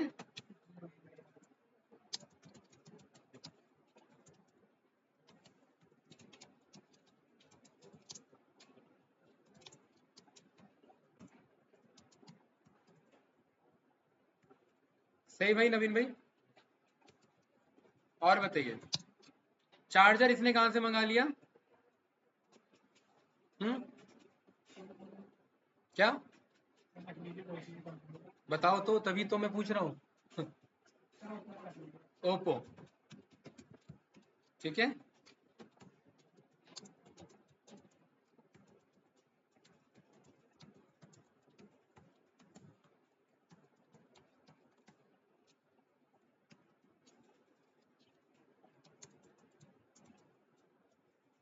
सही भाई, नवीन भाई। और बताइए, चार्जर इसने कहां से मंगा लिया? क्या बताओ तो, तभी तो मैं पूछ रहा हूं। ओप्पो। ठीक है,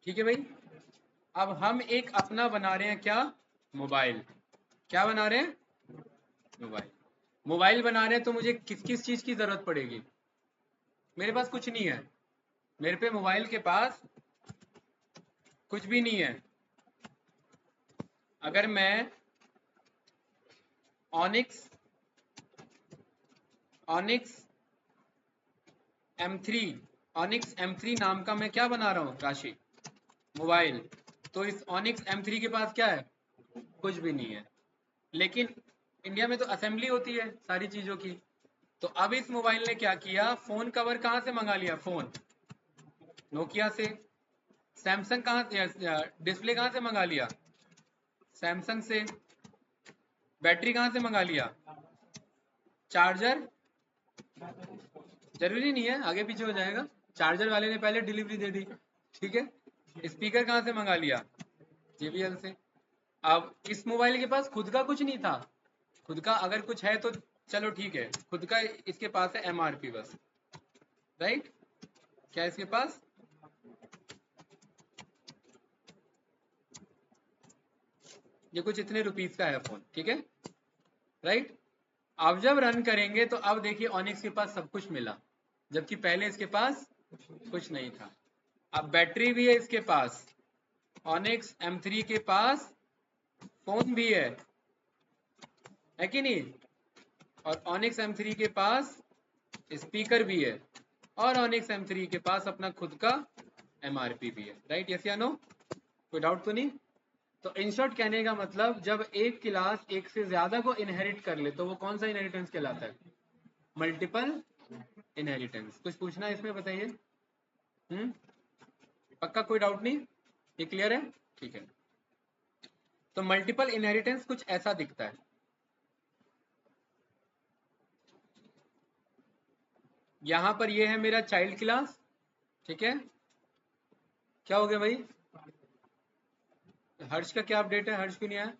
ठीक है भाई। अब हम एक अपना बना रहे हैं, क्या? मोबाइल। क्या बना रहे हैं? मोबाइल। मोबाइल बना रहे हैं तो मुझे किस किस चीज की जरूरत पड़ेगी? मेरे पास कुछ नहीं है, मेरे पे मोबाइल के पास कुछ भी नहीं है। अगर मैं onyx onyx M3 onyx M3 नाम का मैं क्या बना रहा हूँ राशि? मोबाइल। तो इस ऑनिक्स M3 के पास क्या है? कुछ भी नहीं है। लेकिन इंडिया में तो असेंबली होती है सारी चीजों की। तो अब इस मोबाइल ने क्या किया, फोन कवर कहाँ से मंगा लिया? फोन नोकिया से। सैमसंग कहाँ से, डिस्प्ले कहाँ से मंगा लिया? सैमसंग से। बैटरी कहाँ से मंगा लिया? चार्जर जरूरी नहीं है, आगे पीछे हो जाएगा। चार्जर वाले ने पहले डिलीवरी दे दी, ठीक है। स्पीकर कहाँ से मंगा लिया? JBL से। अब इस मोबाइल के पास खुद का कुछ नहीं था। खुद का अगर कुछ है तो चलो ठीक है, खुद का इसके पास है MRP बस, राइट। क्या इसके पास? ये कुछ इतने रुपीस का है फोन, ठीक है, राइट। अब जब रन करेंगे तो अब देखिए ऑनिक्स के पास सब कुछ मिला, जबकि पहले इसके पास कुछ नहीं था। अब बैटरी भी है इसके पास, ऑनिक्स M3 के पास फोन भी है कि नहीं, और ऑनिक्स M3 के पास स्पीकर भी है, और ऑनिक्स M3 के पास अपना खुद का MRP भी है, राइट। यस या नो? कोई डाउट तो नहीं? तो इन शॉर्ट कहने का मतलब, जब एक क्लास एक से ज्यादा को इनहेरिट कर ले तो वो कौन सा इनहेरिटेंस कहलाता है? Multiple inheritance. कुछ पूछना है इसमें, बताइए। पक्का कोई डाउट नहीं? ये क्लियर है? ठीक है। तो मल्टीपल इनहेरिटेंस कुछ ऐसा दिखता है। यहां पर ये है मेरा चाइल्ड क्लास, ठीक है। क्या हो गया भाई? हर्ष का क्या अपडेट है? हर्ष क्यों नहीं आया?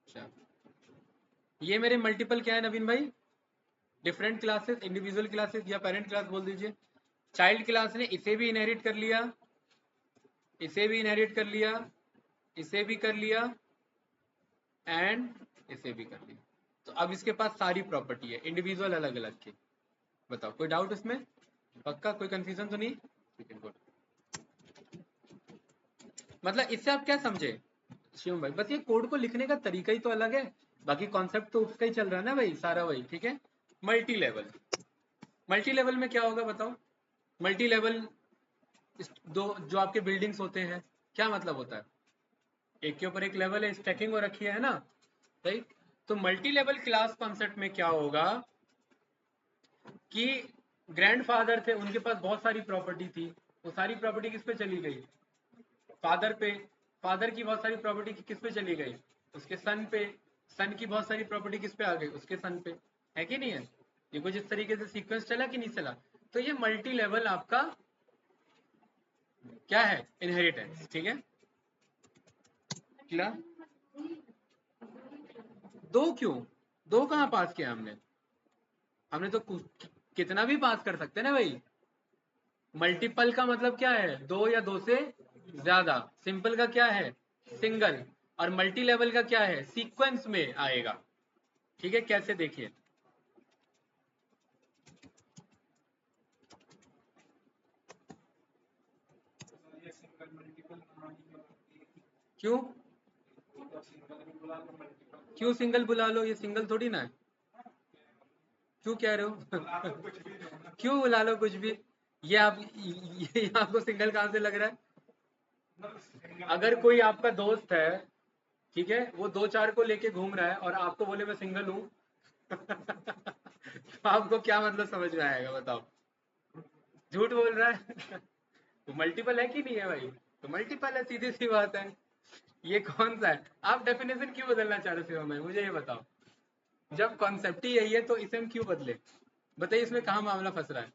अच्छा, ये मेरे मल्टीपल क्या है नवीन भाई? डिफरेंट क्लासेस, इंडिविजुअल क्लासेस, या पेरेंट क्लास बोल दीजिए। चाइल्ड क्लास ने इसे भी इनहेरिट कर लिया, इसे भी इनहेरिट कर लिया, इसे भी कर लिया, एंड इसे भी कर लिया। तो अब इसके पास सारी प्रॉपर्टी है इंडिविजुअल अलग अलग की। बताओ कोई डाउट इसमें? पक्का कोई कंफ्यूजन तो नहीं? ठीक है, गुड। मतलब इससे आप क्या समझे शिवम भाई? बस ये कोड को लिखने का तरीका ही तो अलग है, बाकी कॉन्सेप्ट तो उसका ही चल रहा है ना भाई, सारा वही, ठीक है। मल्टी लेवल, मल्टी लेवल में क्या होगा बताओ? मल्टी लेवल दो जो आपके बिल्डिंग्स होते हैं, क्या मतलब होता है? एक के ऊपर एक लेवल है, स्टैकिंग हो रखी है ना, राइट। तो मल्टी लेवल क्लास कॉन्सेप्ट में क्या होगा कि ग्रैंडफादर थे, उनके पास बहुत सारी प्रॉपर्टी थी, वो सारी प्रॉपर्टी किस पे चली गई? फादर पे। फादर की बहुत सारी प्रॉपर्टी किस पे चली गई? उसके सन पे। सन की बहुत सारी प्रॉपर्टी किस पे आ गई? उसके सन पे। है कि नहीं है? ये कुछ इस तरीके से सीक्वेंस चला कि नहीं चला? तो ये मल्टी लेवल आपका क्या है? इनहेरिटेंस, ठीक है। क्लियर? दो क्यों? दो कहाँ पास किया हमने? हमने तो कितना भी पास कर सकते हैं ना भाई। मल्टीपल का मतलब क्या है? दो या दो से ज्यादा। सिंपल का क्या है? सिंगल। और मल्टी लेवल का क्या है? सीक्वेंस में आएगा, ठीक है। कैसे देखिए, क्यों? क्यों सिंगल बुला लो? ये सिंगल थोड़ी ना है। क्यों कह रहे हो? क्यों बुला लो कुछ भी? ये आपको सिंगल कहां से लग रहा है? अगर कोई आपका दोस्त है, ठीक है, वो दो चार को लेके घूम रहा है और आपको बोले मैं सिंगल हूं तो आपको क्या मतलब समझ में आएगा बताओ? झूठ बोल रहा है तो मल्टीपल है कि नहीं है भाई? तो मल्टीपल है, सीधी सी बात है। ये कौन सा है? आप डेफिनेशन क्यों बदलना चाह रहे हो? मैं मुझे ये बताओ, जब कॉन्सेप्ट ही यही है तो इसे हम क्यों बदले? बताइए इसमें कहाँ मामला फंस रहा है?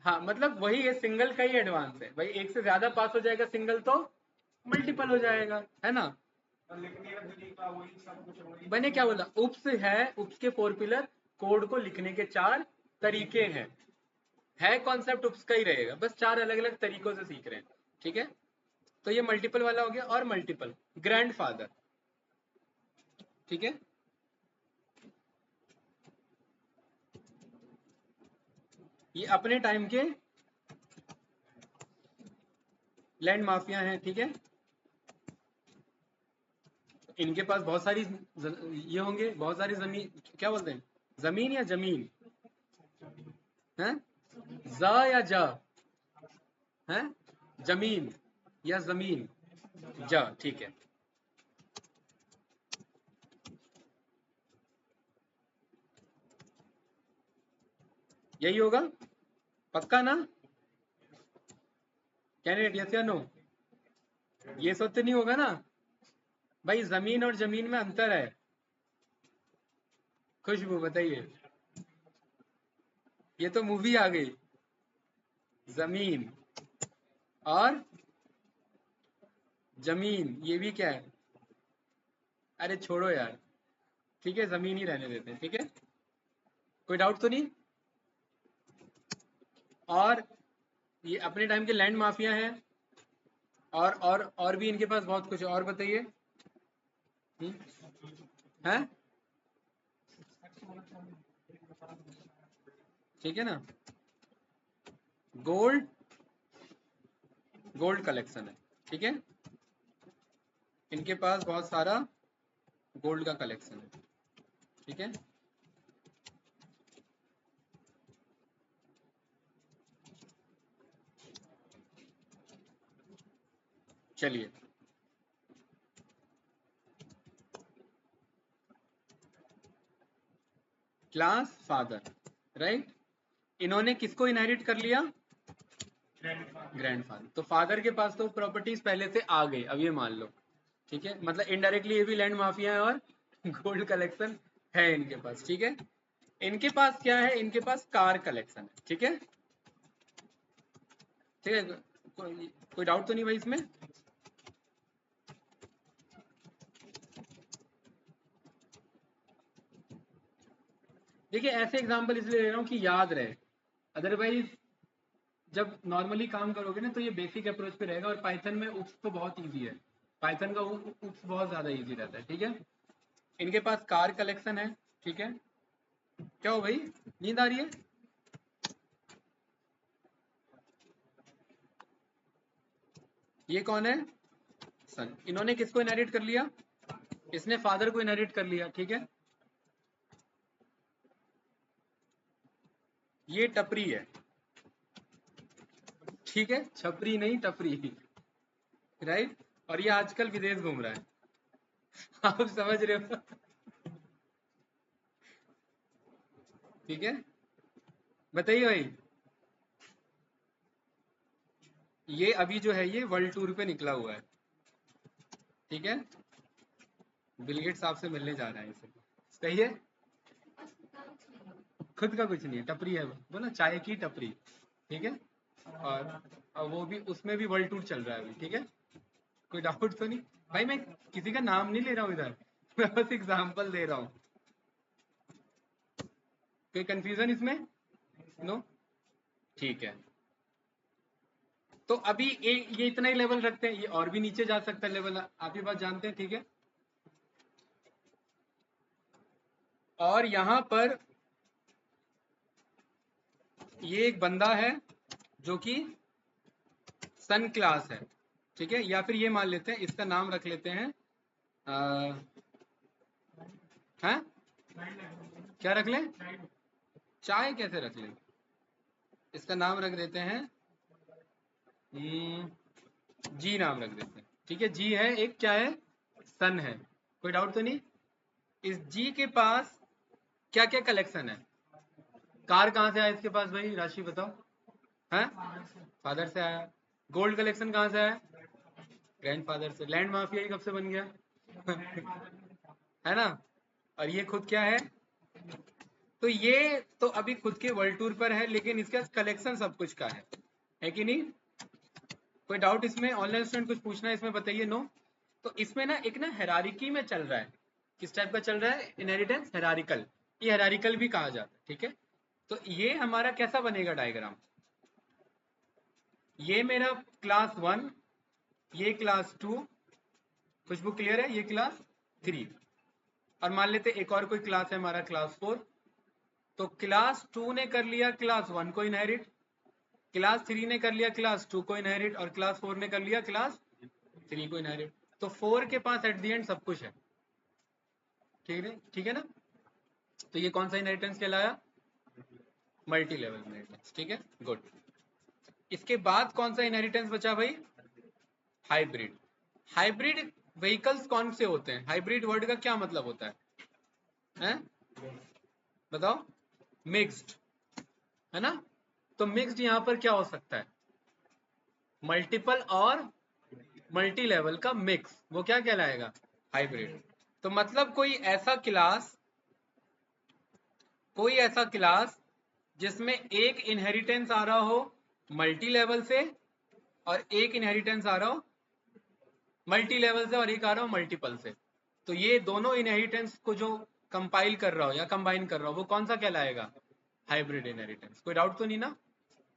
हाँ मतलब वही है, सिंगल का ही एडवांस है भाई। एक से ज्यादा पास हो जाएगा सिंगल तो मल्टीपल हो जाएगा, है ना। मैंने क्या बोला? उप्स है, उप्स के 4 पिलर, कोड को लिखने के 4 तरीके हैं। है कॉन्सेप्ट उप्स का ही रहेगा, बस 4 अलग अलग तरीकों से सीख रहे हैं, ठीक है। तो ये मल्टीपल वाला हो गया। और मल्टीपल ग्रैंडफादर, ठीक है। ये अपने टाइम के लैंड माफिया हैं, ठीक है। इनके पास बहुत सारी ये होंगे, बहुत सारी जमीन, क्या बोलते हैं, जमीन या जमीन है? ज या जा? है जमीन या जमीन, ज, ठीक है। यही होगा पक्का ना कैंडिडेट, यस या नो? ये सत्य नहीं होगा ना भाई, जमीन और जमीन में अंतर है। खुशबू बताइए, ये तो मूवी आ गई, जमीन और जमीन, ये भी क्या है? अरे छोड़ो यार, ठीक है जमीन ही रहने देते हैं, ठीक है, कोई डाउट तो नहीं? और ये अपने टाइम के लैंड माफिया हैं, और भी इनके पास बहुत कुछ है, और बताइए। हैं? ठीक है ना, गोल्ड, गोल्ड कलेक्शन है, ठीक है, इनके पास बहुत सारा गोल्ड का कलेक्शन है, ठीक है। चलिए, क्लास फादर, राइट, इन्होंने किसको इनहेरिट कर लिया? ग्रैंडफादर। तो फादर के पास तो प्रॉपर्टीज पहले से आ गई, अब ये मान लो, ठीक है, मतलब इनडायरेक्टली ये भी लैंड माफिया है और गोल्ड कलेक्शन है इनके पास, ठीक है। इनके पास क्या है? इनके पास कार कलेक्शन है, ठीक है, ठीक है, कोई डाउट तो नहीं भाई इसमें? देखिए ऐसे एग्जांपल इसलिए ले रहा हूँ कि याद रहे, अदरवाइज जब नॉर्मली काम करोगे ना तो ये बेसिक अप्रोच पे रहेगा, और पाइथन में उप्स तो बहुत इजी है, पाइथन का उप्स बहुत ज्यादा इजी रहता है, ठीक है। इनके पास कार कलेक्शन है, ठीक है। क्या हो भाई, नींद आ रही है? ये कौन है? सन। इन्होंने किसको इनहेरिट कर लिया? इसने फादर को इनहेरिट कर लिया, ठीक है। ये टपरी है, ठीक है, छपरी नहीं टपरी, राइट, और ये आजकल विदेश घूम रहा है आप समझ रहे हो, ठीक है। बताइए भाई, ये अभी जो है ये वर्ल्ड टूर पे निकला हुआ है, ठीक है, बिल गेट्स साहब से मिलने जा रहा है इसे, सही है। खुद का कुछ नहीं है, टपरी है वो ना, चाय की टपरी, ठीक है, और वो भी, उसमें भी वर्ल्ड टूर चल रहा है अभी, ठीक है, कोई डाउट तो नहीं? भाई मैं किसी का नाम नहीं ले रहा हूँ इधर, मैं बस एग्जांपल दे रहा हूँ, कोई कंफ्यूजन इसमें? नो, ठीक है। तो अभी ये इतना ही लेवल रखते हैं, ये और भी नीचे जा सकता है लेवल, आप ये बात जानते हैं, ठीक है। और यहां पर ये एक बंदा है जो कि सन क्लास है, ठीक है, या फिर ये मान लेते हैं, इसका नाम रख लेते हैं हैं? क्या रख लें? चाय कैसे रख लें? इसका नाम रख देते हैं जी, नाम रख देते हैं, ठीक है। जी है एक, क्या है? सन है, कोई डाउट तो नहीं? इस जी के पास क्या क्या कलेक्शन है? कार कहाँ से आया इसके पास भाई, राशि बताओ। हैं? फादर से आया। गोल्ड कलेक्शन कहाँ से आया? ग्रैंडफादर से। लैंड माफिया ही कब से बन गया है ना। और ये खुद क्या है? तो ये तो अभी खुद के वर्ल्ड टूर पर है, लेकिन इसका कलेक्शन सब कुछ का है कि नहीं? कोई डाउट इसमें? ऑनलाइन स्टूडेंट कुछ पूछना है इसमें, बताइए। नो? तो इसमें ना एक ना हेरारिकी में चल रहा है, किस टाइप का चल रहा है? इनहेरिटेंस हेरारिकल, ये हेरारिकल भी कहा जाता है, ठीक है। तो ये हमारा कैसा बनेगा डायग्राम? ये मेरा क्लास 1, ये क्लास 2, खुशबू क्लियर है, ये क्लास 3, और मान लेते एक और कोई क्लास है हमारा क्लास 4। तो क्लास 2 ने कर लिया क्लास 1 को इनहेरिट, क्लास 3 ने कर लिया क्लास 2 को इनहेरिट, और क्लास 4 ने कर लिया क्लास 3 को इनहेरिट। तो 4 के पास एट द एंड सब कुछ है, ठीक है, ठीक है ना। तो ये कौन सा इनहेरिटेंस कहलाया? मल्टी लेवल इनहेरिटेंस, ठीक है, गुड। इसके बाद कौन सा इनहेरिटेंस बचा भाई? हाइब्रिड। हाइब्रिड व्हीकल्स कौन से होते हैं? हाइब्रिड वर्ड का क्या मतलब होता है? हैं? बताओ। मिक्स्ड, है ना? तो मिक्स्ड यहां पर क्या हो सकता है? मल्टीपल और मल्टी लेवल का मिक्स, वो क्या कहलाएगा? हाइब्रिड। तो मतलब कोई ऐसा क्लास जिसमें एक इनहेरिटेंस आ रहा हो मल्टी लेवल से और एक इनहेरिटेंस आ रहा हो मल्टी लेवल से और एक आ रहा हो मल्टीपल से, तो ये दोनों इनहेरिटेंस को जो कंपाइल कर रहा हो या कंबाइन कर रहा हो वो कौन सा कहलाएगा? Hybrid inheritance. कोई डाउट तो नहीं ना?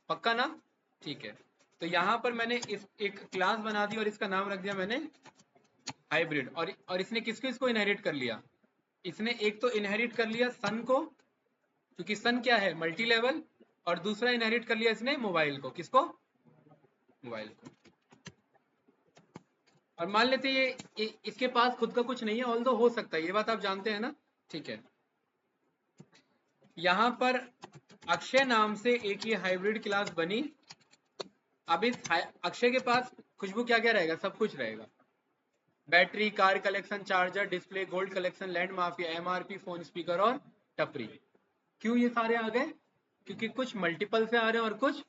पक्का ना? ठीक है। तो यहां पर मैंने इस एक क्लास बना दी और इसका नाम रख दिया मैंने हाइब्रिड। और इसने किसको इनहेरिट कर लिया? इसने एक तो इनहेरिट कर लिया सन को, क्योंकि सन क्या है? Multi level. और दूसरा इनहेरिट कर लिया इसने मोबाइल को। किसको? मोबाइल को। और मान लेते ये इसके पास खुद का कुछ नहीं है, ऑल्दो हो सकता है, ये बात आप जानते हैं ना? ठीक है। यहां पर अक्षय नाम से एक ये हाइब्रिड क्लास बनी। अब इस अक्षय के पास खुशबू क्या क्या रहेगा? सब कुछ रहेगा। Battery, car collection, charger, display, gold collection, land mafia, MRP, phone, speaker और टपरी। क्यों ये सारे आ गए? क्योंकि कुछ मल्टीपल से आ रहे हैं और कुछ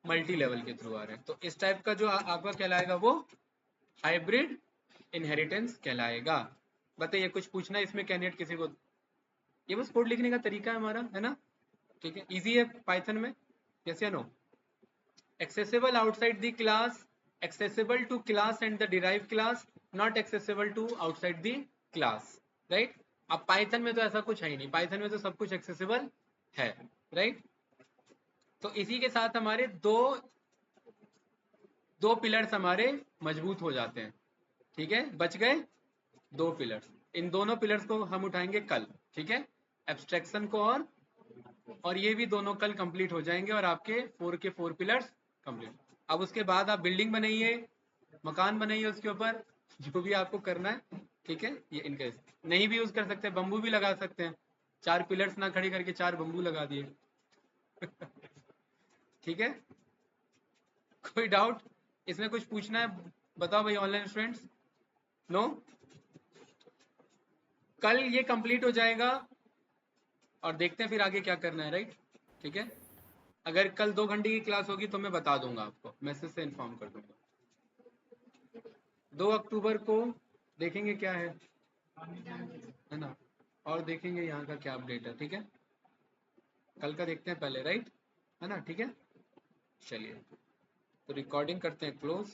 मल्टी लेवल के थ्रू आ रहे हैं। तो इस टाइप का जो आपका कहलाएगा वो हाइब्रिड इनहेरिटेंस कहलाएगा। बताइए, कुछ पूछना है इसमें कैंडिडेट किसी को? ये बस कोड लिखने का तरीका है हमारा, है ना? ठीक है, इजी है पाइथन में। यस या no? accessible outside the class, accessible to class and the derived class, not accessible to outside the class, right? अब पाइथन में तो ऐसा कुछ है ही नहीं, पाइथन में तो सब कुछ एक्सेसिबल है, राइट? तो इसी के साथ हमारे दो पिलर्स हमारे मजबूत हो जाते हैं। ठीक है, बच गए दो पिलर्स। इन दोनों पिलर्स को हम उठाएंगे कल। ठीक है, एब्स्ट्रैक्शन को और ये भी दोनों कल कंप्लीट हो जाएंगे और आपके 4 के 4 पिलर्स कंप्लीट। अब उसके बाद आप बिल्डिंग बनाइए, मकान बनाइए उसके ऊपर, जो भी आपको करना है। ठीक है, ये इनके नहीं भी यूज कर सकते, बम्बू भी लगा सकते हैं। 4 पिलर्स ना खड़ी करके 4 बम्बू लगा दिए। ठीक है, कोई डाउट इसमें? कुछ पूछना है बताओ भाई ऑनलाइन स्टूडेंट्स? नो? कल ये कंप्लीट हो जाएगा और देखते हैं फिर आगे क्या करना है, राइट? ठीक है, अगर कल 2 घंटे की क्लास होगी तो मैं बता दूंगा आपको, मैसेज से इन्फॉर्म कर दूंगा। 2 अक्टूबर को देखेंगे क्या है ना? और देखेंगे यहाँ का क्या अपडेट है। ठीक है, कल का देखते हैं पहले, राइट? है ना? ठीक है, चलिए तो रिकॉर्डिंग करते हैं क्लोज।